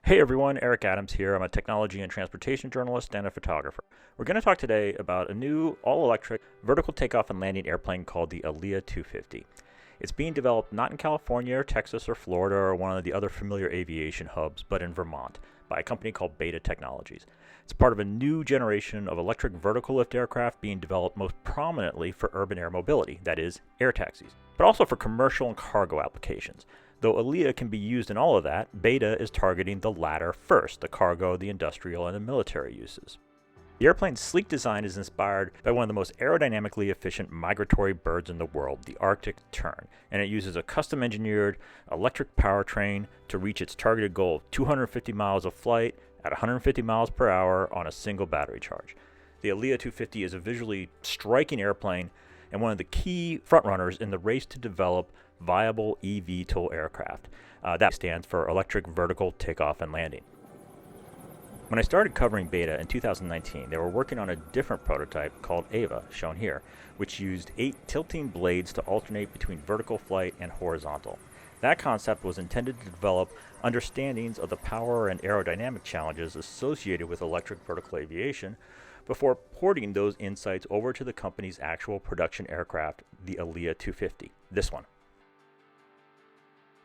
Hey everyone, Eric Adams here. I'm a technology and transportation journalist and a photographer. We're going to talk today about a new all-electric vertical takeoff and landing airplane called the ALIA 250. It's being developed not in California or Texas or Florida or one of the other familiar aviation hubs, but in Vermont by a company called Beta Technologies. It's part of a new generation of electric vertical lift aircraft being developed most prominently for urban air mobility, that is, air taxis, but also for commercial and cargo applications. Though ALIA can be used in all of that, Beta is targeting the latter first, the cargo, the industrial, and the military uses. The airplane's sleek design is inspired by one of the most aerodynamically efficient migratory birds in the world, the Arctic tern, and it uses a custom-engineered electric powertrain to reach its targeted goal of 250 miles of flight at 150 miles per hour on a single battery charge. The ALIA 250 is a visually striking airplane and one of the key frontrunners in the race to develop viable eVTOL aircraft. That stands for Electric Vertical Takeoff and Landing. When I started covering Beta in 2019, they were working on a different prototype called Ava, shown here, which used 8 tilting blades to alternate between vertical flight and horizontal. That concept was intended to develop understandings of the power and aerodynamic challenges associated with electric vertical aviation before porting those insights over to the company's actual production aircraft, the ALIA 250, this one.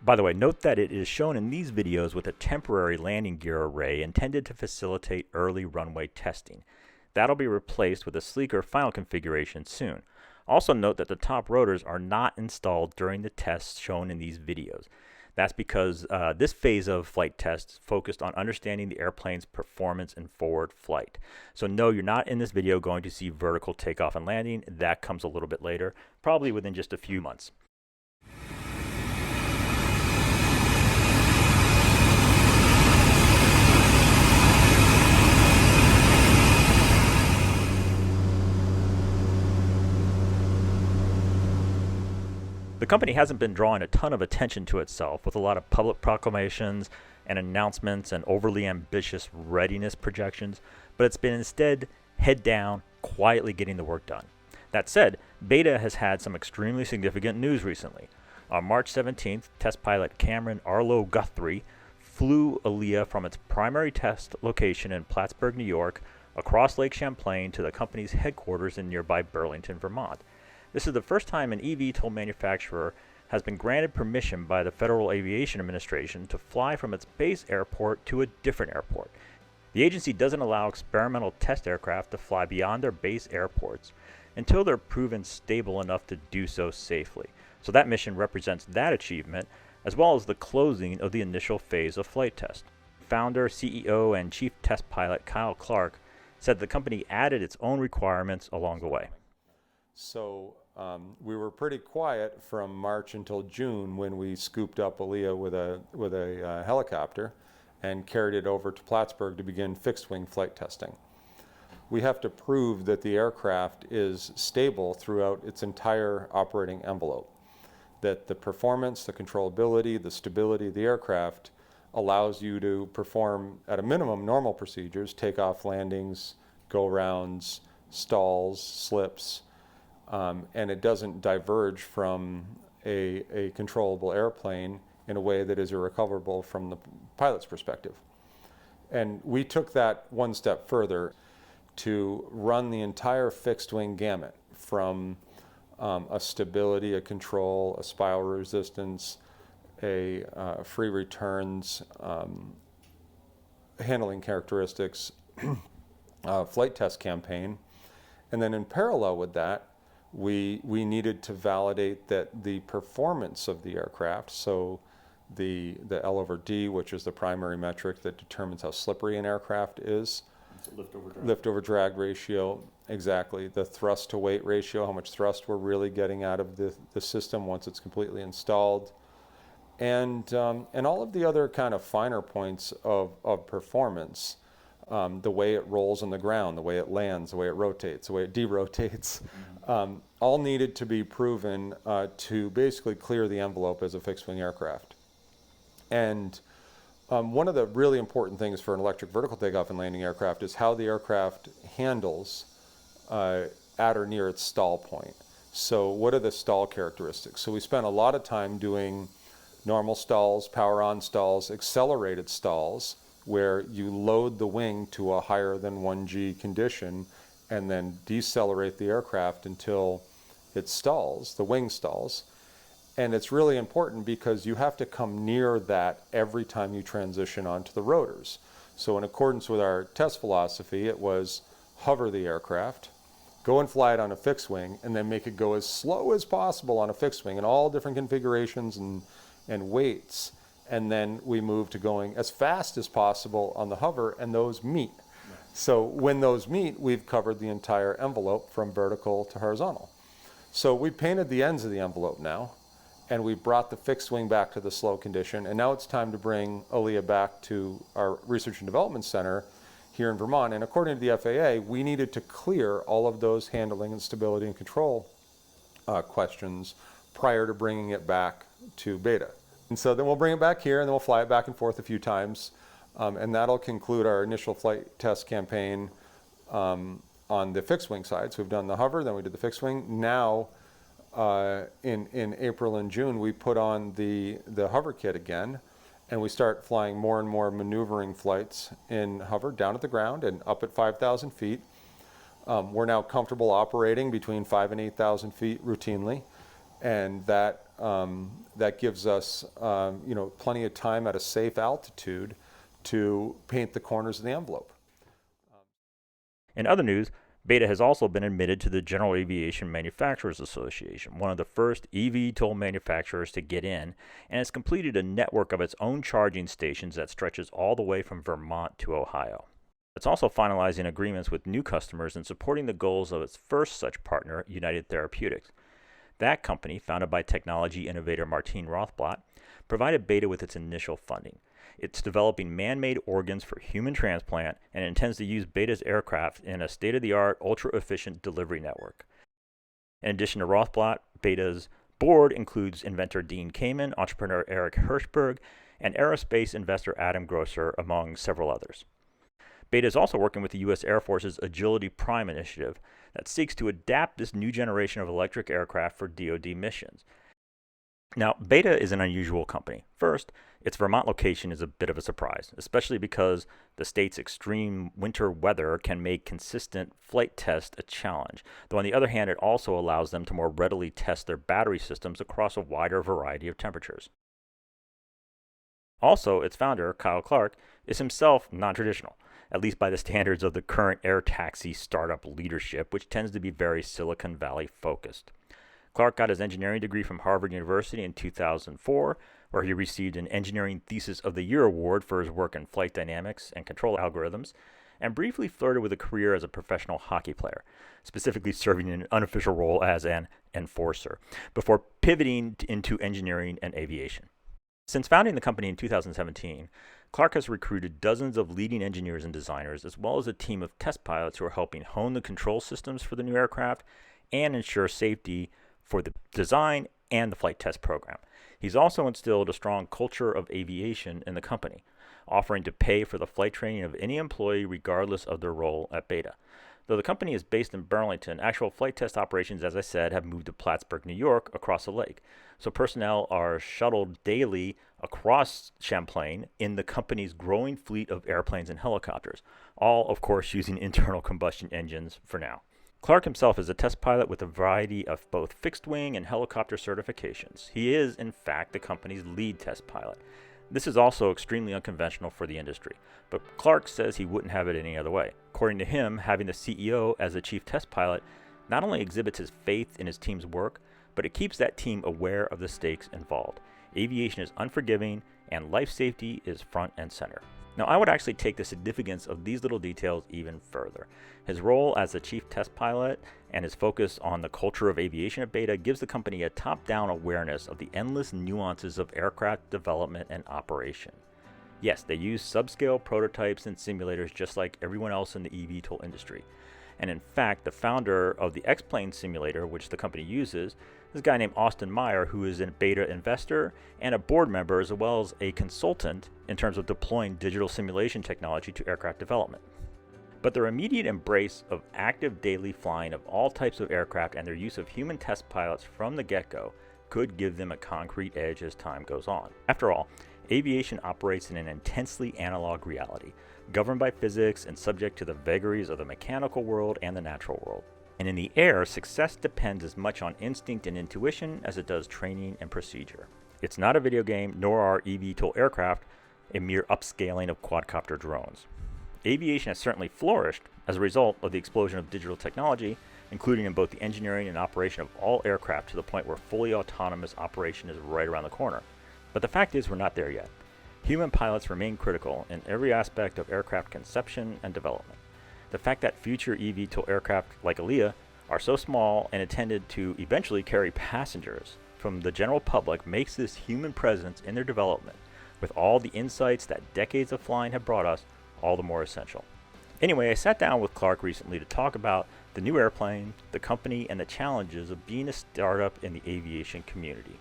By the way, note that it is shown in these videos with a temporary landing gear array intended to facilitate early runway testing. That'll be replaced with a sleeker final configuration soon. Also note that the top rotors are not installed during the tests shown in these videos. That's because this phase of flight tests focused on understanding the airplane's performance in forward flight. So no, you're not in this video going to see vertical takeoff and landing. That comes a little bit later, probably within just a few months. The company hasn't been drawing a ton of attention to itself with a lot of public proclamations and announcements and overly ambitious readiness projections, but it's been instead head down, quietly getting the work done. That said, Beta has had some extremely significant news recently. On March 17th, test pilot Cameron Arlo Guthrie flew ALIA from its primary test location in Plattsburgh, New York, across Lake Champlain to the company's headquarters in nearby Burlington, Vermont. This is the first time an eVTOL manufacturer has been granted permission by the Federal Aviation Administration to fly from its base airport to a different airport. The agency doesn't allow experimental test aircraft to fly beyond their base airports until they're proven stable enough to do so safely. So that mission represents that achievement, as well as the closing of the initial phase of flight test. Founder, CEO, and chief test pilot Kyle Clark said the company added its own requirements along the way. So we were pretty quiet from March until June when we scooped up ALIA with a helicopter and carried it over to Plattsburgh to begin fixed-wing flight testing. We have to prove that the aircraft is stable throughout its entire operating envelope, that the performance, the controllability, the stability of the aircraft allows you to perform, at a minimum, normal procedures, takeoff, landings, go-rounds, stalls, slips, and it doesn't diverge from a controllable airplane in a way that is irrecoverable from the pilot's perspective. And we took that one step further to run the entire fixed wing gamut from a stability, a control, a spiral resistance, a free returns, handling characteristics, flight test campaign. And then in parallel with that, we needed to validate that the performance of the aircraft, so the L over D, which is the primary metric that determines how slippery an aircraft is, lift over drag ratio, exactly, the thrust to weight ratio, how much thrust we're really getting out of the system once it's completely installed, and all of the other kind of finer points of performance. The way it rolls on the ground, the way it lands, the way it rotates, the way it derotates, all needed to be proven to basically clear the envelope as a fixed-wing aircraft. And one of the really important things for an electric vertical takeoff and landing aircraft is how the aircraft handles at or near its stall point. So what are the stall characteristics? So we spent a lot of time doing normal stalls, power on stalls, accelerated stalls, where you load the wing to a higher than 1G condition and then decelerate the aircraft until it stalls, the wing stalls. And it's really important because you have to come near that every time you transition onto the rotors. So in accordance with our test philosophy, it was hover the aircraft, go and fly it on a fixed wing, and then make it go as slow as possible on a fixed wing in all different configurations and weights. And then we move to going as fast as possible on the hover, and those meet. So when those meet, we've covered the entire envelope from vertical to horizontal. So we painted the ends of the envelope now, and we brought the fixed wing back to the slow condition, and now it's time to bring ALIA back to our Research and Development Center here in Vermont. And according to the FAA, we needed to clear all of those handling and stability and control questions prior to bringing it back to beta. And so then we'll bring it back here, and then we'll fly it back and forth a few times, and that'll conclude our initial flight test campaign on the fixed wing side. So we've done the hover, then we did the fixed wing. Now, in April and June, we put on the hover kit again, and we start flying more and more maneuvering flights in hover down at the ground and up at 5,000 feet. We're now comfortable operating between 5,000 and 8,000 feet routinely, and that gives us plenty of time at a safe altitude to paint the corners of the envelope. In other news, Beta has also been admitted to the General Aviation Manufacturers Association, one of the first eVTOL manufacturers to get in, and has completed a network of its own charging stations that stretches all the way from Vermont to Ohio. It's also finalizing agreements with new customers and supporting the goals of its first such partner, United Therapeutics. That company, founded by technology innovator Martine Rothblatt, provided Beta with its initial funding. It's developing man-made organs for human transplant and intends to use Beta's aircraft in a state-of-the-art, ultra-efficient delivery network. In addition to Rothblatt, Beta's board includes inventor Dean Kamen, entrepreneur Eric Hirschberg, and aerospace investor Adam Grosser, among several others. Beta is also working with the U.S. Air Force's Agility Prime initiative that seeks to adapt this new generation of electric aircraft for DoD missions. Now, Beta is an unusual company. First, its Vermont location is a bit of a surprise, especially because the state's extreme winter weather can make consistent flight tests a challenge, though on the other hand, it also allows them to more readily test their battery systems across a wider variety of temperatures. Also, its founder, Kyle Clark, is himself non-traditional, at least by the standards of the current air taxi startup leadership, which tends to be very Silicon Valley focused. Clark got his engineering degree from Harvard University in 2004, where he received an Engineering Thesis of the Year award for his work in flight dynamics and control algorithms, and briefly flirted with a career as a professional hockey player, specifically serving in an unofficial role as an enforcer, before pivoting into engineering and aviation. Since founding the company in 2017, Clark has recruited dozens of leading engineers and designers, as well as a team of test pilots who are helping hone the control systems for the new aircraft and ensure safety for the design and the flight test program. He's also instilled a strong culture of aviation in the company, offering to pay for the flight training of any employee regardless of their role at Beta. Though the company is based in Burlington, actual flight test operations, as I said, have moved to Plattsburgh, New York, across the lake. So personnel are shuttled daily across Champlain in the company's growing fleet of airplanes and helicopters, all, of course, using internal combustion engines for now. Clark himself is a test pilot with a variety of both fixed-wing and helicopter certifications. He is, in fact, the company's lead test pilot. This is also extremely unconventional for the industry, but Clark says he wouldn't have it any other way. According to him, having the CEO as the chief test pilot not only exhibits his faith in his team's work, but it keeps that team aware of the stakes involved. Aviation is unforgiving, and life safety is front and center. Now, I would actually take the significance of these little details even further. His role as the chief test pilot and his focus on the culture of aviation at Beta gives the company a top-down awareness of the endless nuances of aircraft development and operation. Yes, they use subscale prototypes and simulators just like everyone else in the eVTOL industry. And in fact, the founder of the X-Plane simulator, which the company uses, is a guy named Austin Meyer, who is a Beta investor and a board member, as well as a consultant in terms of deploying digital simulation technology to aircraft development. But their immediate embrace of active daily flying of all types of aircraft and their use of human test pilots from the get-go could give them a concrete edge as time goes on. After all, aviation operates in an intensely analog reality, governed by physics and subject to the vagaries of the mechanical world and the natural world. And in the air, success depends as much on instinct and intuition as it does training and procedure. It's not a video game, nor are eVTOL aircraft a mere upscaling of quadcopter drones. Aviation has certainly flourished as a result of the explosion of digital technology, including in both the engineering and operation of all aircraft, to the point where fully autonomous operation is right around the corner. But the fact is, we're not there yet. Human pilots remain critical in every aspect of aircraft conception and development. The fact that future eVTOL aircraft like ALIA are so small and intended to eventually carry passengers from the general public makes this human presence in their development, with all the insights that decades of flying have brought us, all the more essential. Anyway, I sat down with Clark recently to talk about the new airplane, the company, and the challenges of being a startup in the aviation community.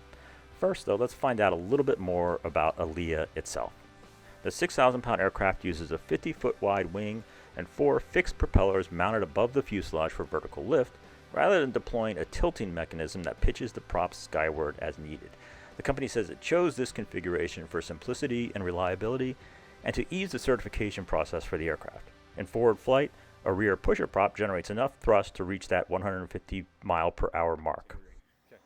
First, though, let's find out a little bit more about ALIA itself. The 6,000-pound aircraft uses a 50-foot wide wing and 4 fixed propellers mounted above the fuselage for vertical lift, rather than deploying a tilting mechanism that pitches the props skyward as needed. The company says it chose this configuration for simplicity and reliability, and to ease the certification process for the aircraft. In forward flight, a rear pusher prop generates enough thrust to reach that 150 mile per hour mark. Okay.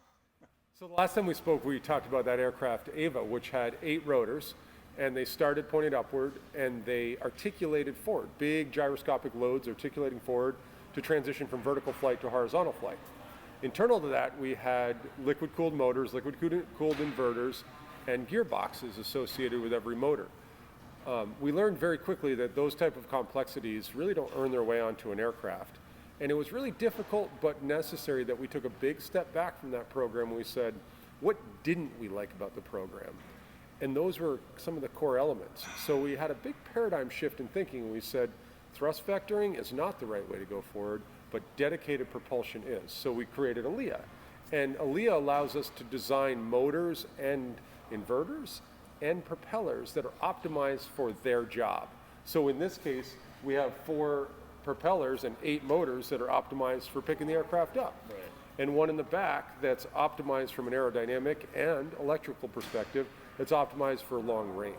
So the last time we spoke, we talked about that aircraft, Ava, which had 8 rotors, and they started pointed upward, and they articulated forward, big gyroscopic loads articulating forward to transition from vertical flight to horizontal flight. Internal to that, we had liquid-cooled motors, liquid-cooled inverters, and gearboxes associated with every motor. We learned very quickly that those type of complexities really don't earn their way onto an aircraft. And it was really difficult but necessary that we took a big step back from that program and we said, what didn't we like about the program? And those were some of the core elements. So we had a big paradigm shift in thinking, and we said, thrust vectoring is not the right way to go forward, but dedicated propulsion is. So we created ALIA. And ALIA allows us to design motors and inverters and propellers that are optimized for their job. So in this case, we have 4 propellers and 8 motors that are optimized for picking the aircraft up. Right. And one in the back that's optimized from an aerodynamic and electrical perspective that's optimized for long range.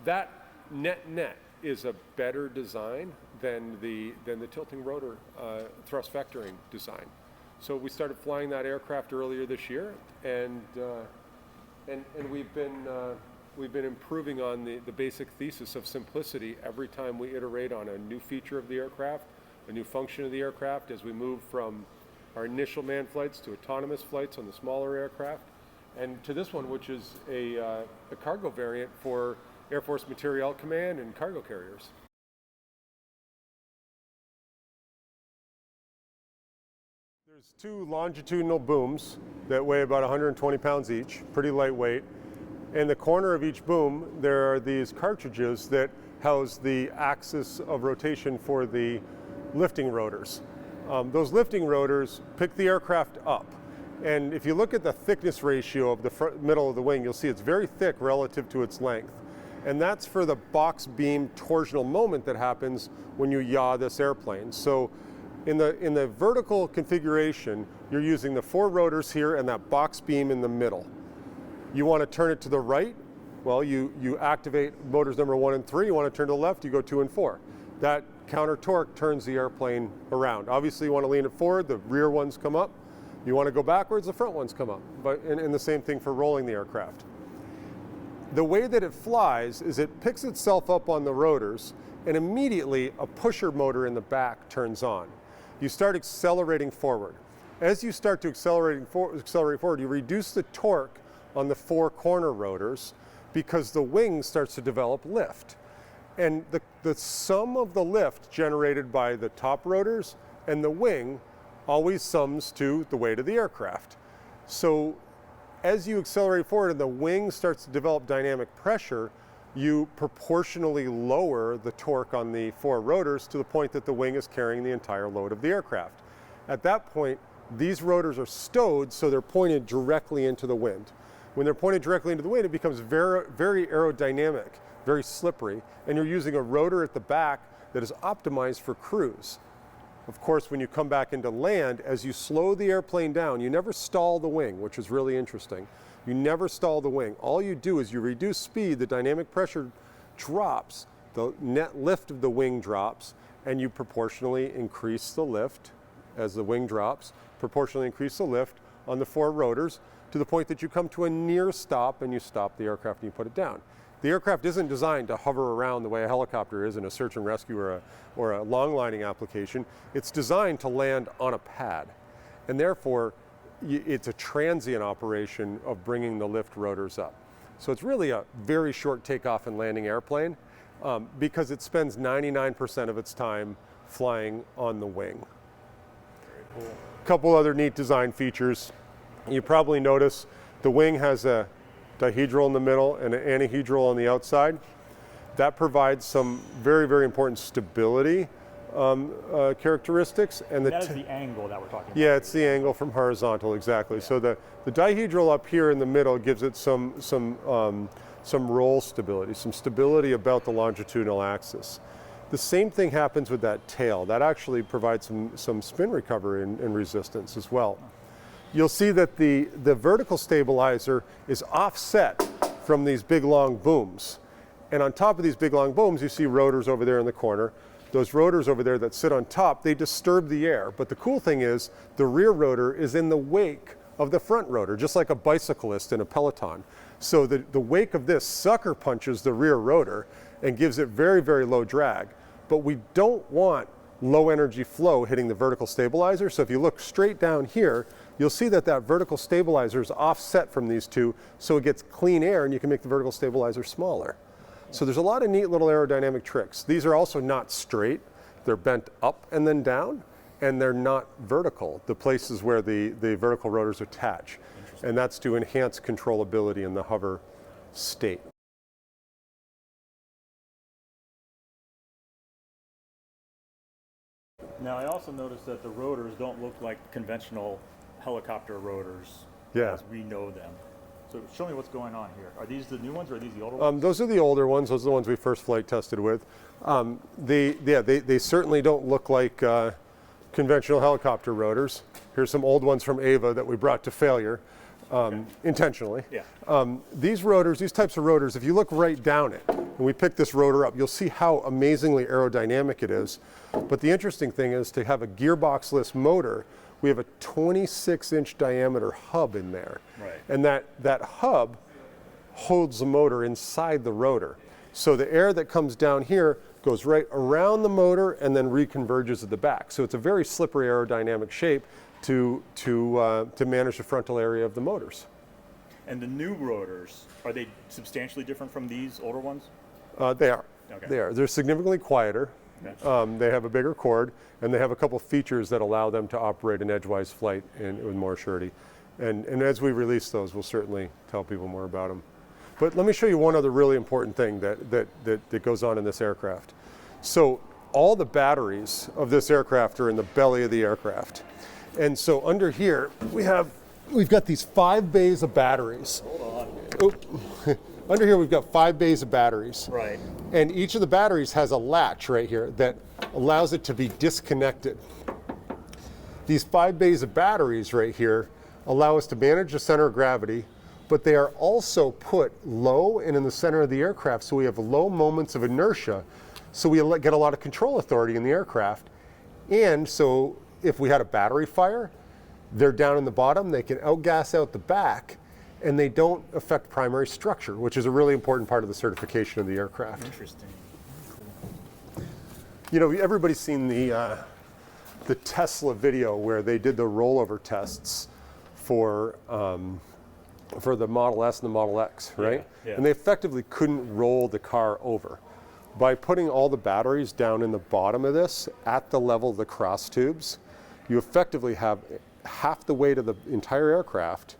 That net is a better design than the tilting rotor thrust vectoring design. So we started flying that aircraft earlier this year, and we've been improving on the basic thesis of simplicity every time we iterate on a new feature of the aircraft, a new function of the aircraft, as we move from our initial manned flights to autonomous flights on the smaller aircraft, and to this one, which is a cargo variant for Air Force Materiel Command and cargo carriers. There's 2 longitudinal booms that weigh about 120 pounds each, pretty lightweight. In the corner of each boom, there are these cartridges that house the axis of rotation for the lifting rotors. Those lifting rotors pick the aircraft up. And if you look at the thickness ratio of the middle of the wing, you'll see it's very thick relative to its length. And that's for the box beam torsional moment that happens when you yaw this airplane. So in the vertical configuration, you're using the 4 rotors here and that box beam in the middle. You want to turn it to the right? Well, you activate motors number 1 and 3. You want to turn to the left, you go 2 and 4. That counter torque turns the airplane around. Obviously, you want to lean it forward, the rear ones come up. You want to go backwards, the front ones come up. And the same thing for rolling the aircraft. The way that it flies is it picks itself up on the rotors, and immediately a pusher motor in the back turns on. You start accelerating forward. As you start to accelerate forward, you reduce the torque on the 4 corner rotors because the wing starts to develop lift. And the sum of the lift generated by the top rotors and the wing always sums to the weight of the aircraft. So as you accelerate forward and the wing starts to develop dynamic pressure, you proportionally lower the torque on the 4 rotors to the point that the wing is carrying the entire load of the aircraft. At that point, these rotors are stowed, so they're pointed directly into the wind. When they're pointed directly into the wind, it becomes very, very aerodynamic, very slippery, and you're using a rotor at the back that is optimized for cruise. of course, when you come back into land, as you slow the airplane down, you never stall the wing, which is really interesting. You never stall the wing. All you do is you reduce speed, the dynamic pressure drops, the net lift of the wing drops, and you proportionally increase the lift as the wing drops, proportionally increase the lift on the 4 rotors to the point that you come to a near stop and you stop the aircraft and you put it down. The aircraft isn't designed to hover around the way a helicopter is in a search and rescue or a long lining application. It's designed to land on a pad. And therefore, it's a transient operation of bringing the lift rotors up. So it's really a very short takeoff and landing airplane because it spends 99% of its time flying on the wing. Very cool. A couple other neat design features. You probably notice the wing has a dihedral in the middle and an anhedral on the outside. That provides some very, very important stability characteristics. And that is the angle that we're talking about. Yeah, it's the angle from horizontal, exactly. Yeah. So the dihedral up here in the middle gives it some roll stability, some stability about the longitudinal axis. The same thing happens with that tail. That actually provides some spin recovery and resistance as well. You'll see that the vertical stabilizer is offset from these big long booms. And on top of these big long booms, you see rotors over there in the corner. Those rotors over there that sit on top, they disturb the air. But the cool thing is the rear rotor is in the wake of the front rotor, just like a bicyclist in a peloton. So the wake of this sucker punches the rear rotor and gives it very, very low drag. But we don't want low energy flow hitting the vertical stabilizer. So if you look straight down here, you'll see that vertical stabilizer is offset from these two, so it gets clean air and you can make the vertical stabilizer smaller. So there's a lot of neat little aerodynamic tricks. These are also not straight. They're bent up and then down, and they're not vertical, the places where the vertical rotors attach. And that's to enhance controllability in the hover state. Now, I also noticed that the rotors don't look like conventional helicopter rotors as we know them. So show me what's going on here. Are these the new ones or are these the older ones? Those are the older ones. Those are the ones we first flight tested with. They certainly don't look like conventional helicopter rotors. Here's some old ones from Ava that we brought to failure intentionally. Yeah. These rotors, these types of rotors, if you look right down it, and we pick this rotor up, you'll see how amazingly aerodynamic it is. But the interesting thing is to have a gearboxless motor, we have a 26-inch diameter hub in there. Right. And that hub holds the motor inside the rotor. So the air that comes down here goes right around the motor and then reconverges at the back. So it's a very slippery aerodynamic shape to manage the frontal area of the motors. And the new rotors, are they substantially different from these older ones? They are. Okay. They are. They're significantly quieter. Okay. They have a bigger chord, and they have a couple features that allow them to operate in edgewise flight with more surety. And as we release those, we'll certainly tell people more about them. But let me show you one other really important thing that goes on in this aircraft. So all the batteries of this aircraft are in the belly of the aircraft. And so under here, we've got these 5 bays of batteries. Hold on. Oh. Under here, we've got 5 bays of batteries. Right. And each of the batteries has a latch right here that allows it to be disconnected. These 5 bays of batteries right here allow us to manage the center of gravity, but they are also put low and in the center of the aircraft, so we have low moments of inertia, so we get a lot of control authority in the aircraft. And so if we had a battery fire, they're down in the bottom, they can outgas out the back, and they don't affect primary structure, which is a really important part of the certification of the aircraft. Interesting. You know, everybody's seen the Tesla video where they did the rollover tests for the Model S and the Model X, right? Yeah, yeah. And they effectively couldn't roll the car over. By putting all the batteries down in the bottom of this at the level of the cross tubes, you effectively have half the weight of the entire aircraft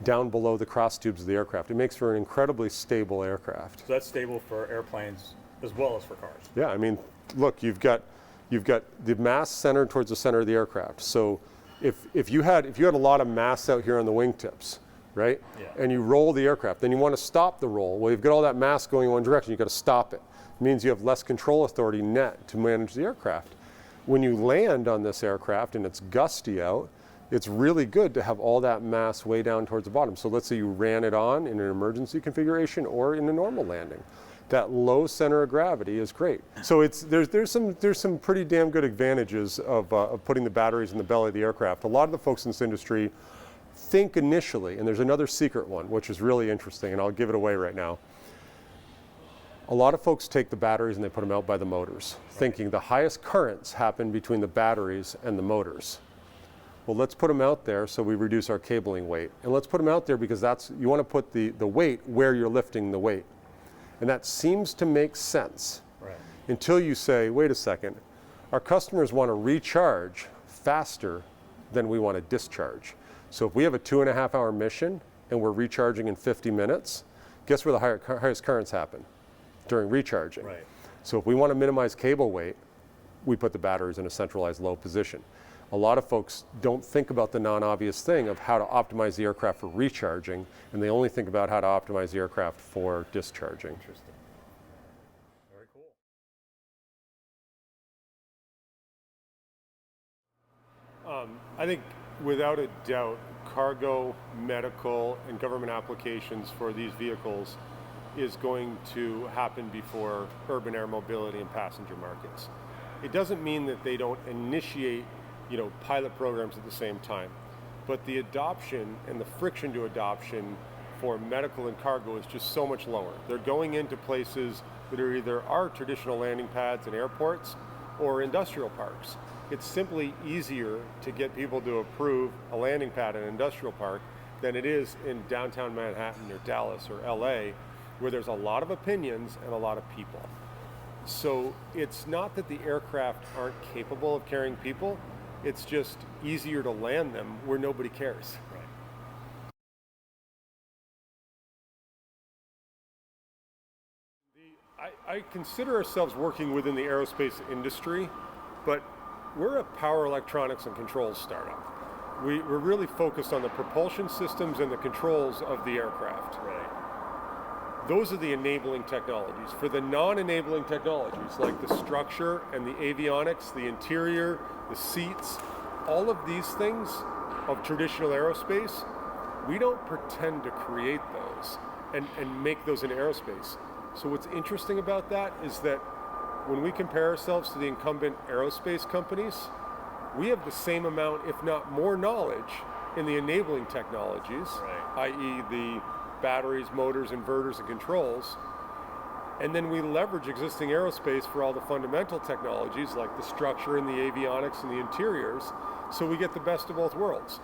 down below the cross tubes of the aircraft. It makes for an incredibly stable aircraft. So that's stable for airplanes as well as for cars. Yeah, I mean, look, you've got the mass centered towards the center of the aircraft. So if you had a lot of mass out here on the wingtips, right? Yeah. And you roll the aircraft, then you want to stop the roll. Well, you've got all that mass going in one direction, you've got to stop it. It means you have less control authority net to manage the aircraft. When you land on this aircraft and it's gusty out, it's really good to have all that mass way down towards the bottom. So let's say you ran it on in an emergency configuration or in a normal landing. That low center of gravity is great. So there's some pretty damn good advantages of putting the batteries in the belly of the aircraft. A lot of the folks in this industry think initially, and there's another secret one, which is really interesting, and I'll give it away right now. A lot of folks take the batteries and they put them out by the motors, thinking the highest currents happen between the batteries and the motors. Well, let's put them out there so we reduce our cabling weight. And let's put them out there because you want to put the weight where you're lifting the weight. And that seems to make sense until you say, wait a second, our customers want to recharge faster than we want to discharge. So if we have a 2.5-hour mission and we're recharging in 50 minutes, guess where the highest currents happen? During recharging. Right. So if we want to minimize cable weight, we put the batteries in a centralized low position. A lot of folks don't think about the non-obvious thing of how to optimize the aircraft for recharging, and they only think about how to optimize the aircraft for discharging. Interesting. Very cool. I think without a doubt, cargo, medical, and government applications for these vehicles is going to happen before urban air mobility and passenger markets. It doesn't mean that they don't initiate, pilot programs at the same time, but the adoption and the friction to adoption for medical and cargo is just so much lower. They're going into places that are either our traditional landing pads and airports or industrial parks. It's simply easier to get people to approve a landing pad in an industrial park than it is in downtown Manhattan or Dallas or LA, where there's a lot of opinions and a lot of people. So it's not that the aircraft aren't capable of carrying people, it's just easier to land them where nobody cares. I consider ourselves working within the aerospace industry, but we're a power electronics and controls startup. We're really focused on the propulsion systems and the controls of the aircraft. Those are the enabling technologies. For the non-enabling technologies, like the structure and the avionics, the interior, the seats, all of these things of traditional aerospace, we don't pretend to create those and make those in aerospace. So what's interesting about that is that when we compare ourselves to the incumbent aerospace companies, we have the same amount, if not more knowledge in the enabling technologies, i.e. the batteries, motors, inverters, and controls. And then we leverage existing aerospace for all the fundamental technologies like the structure and the avionics and the interiors, so we get the best of both worlds.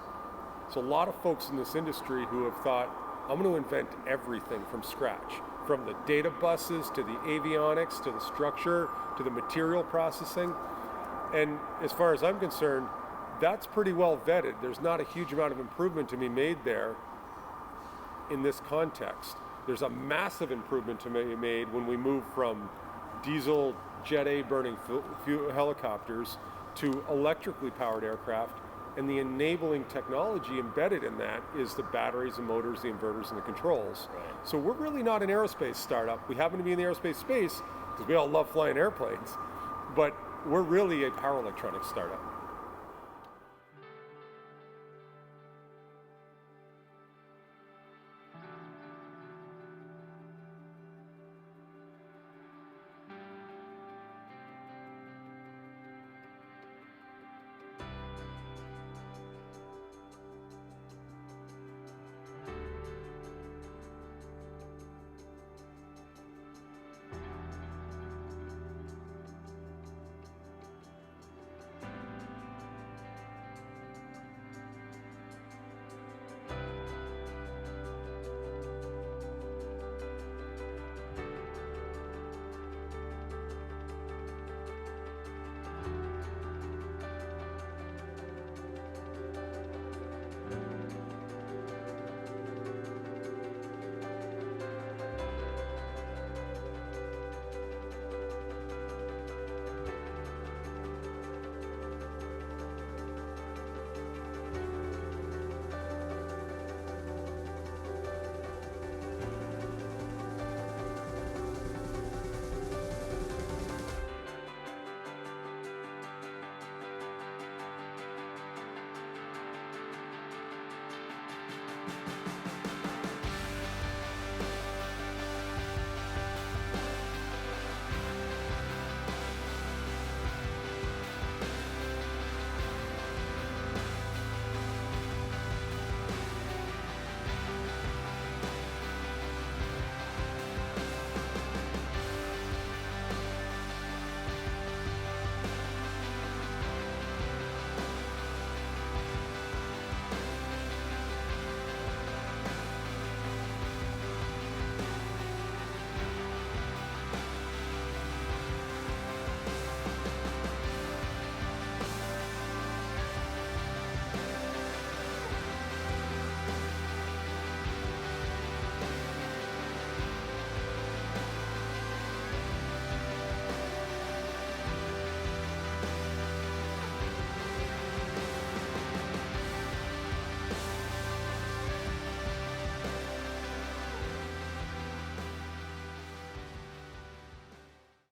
So a lot of folks in this industry who have thought, I'm going to invent everything from scratch, from the data buses to the avionics to the structure to the material processing. And as far as I'm concerned, that's pretty well vetted. There's not a huge amount of improvement to be made there in this context. There's a massive improvement to be made when we move from diesel Jet A burning helicopters to electrically powered aircraft, and the enabling technology embedded in that is the batteries and motors, the inverters, and the controls. So we're really not an aerospace startup. We happen to be in the aerospace space because we all love flying airplanes, but we're really a power electronics startup.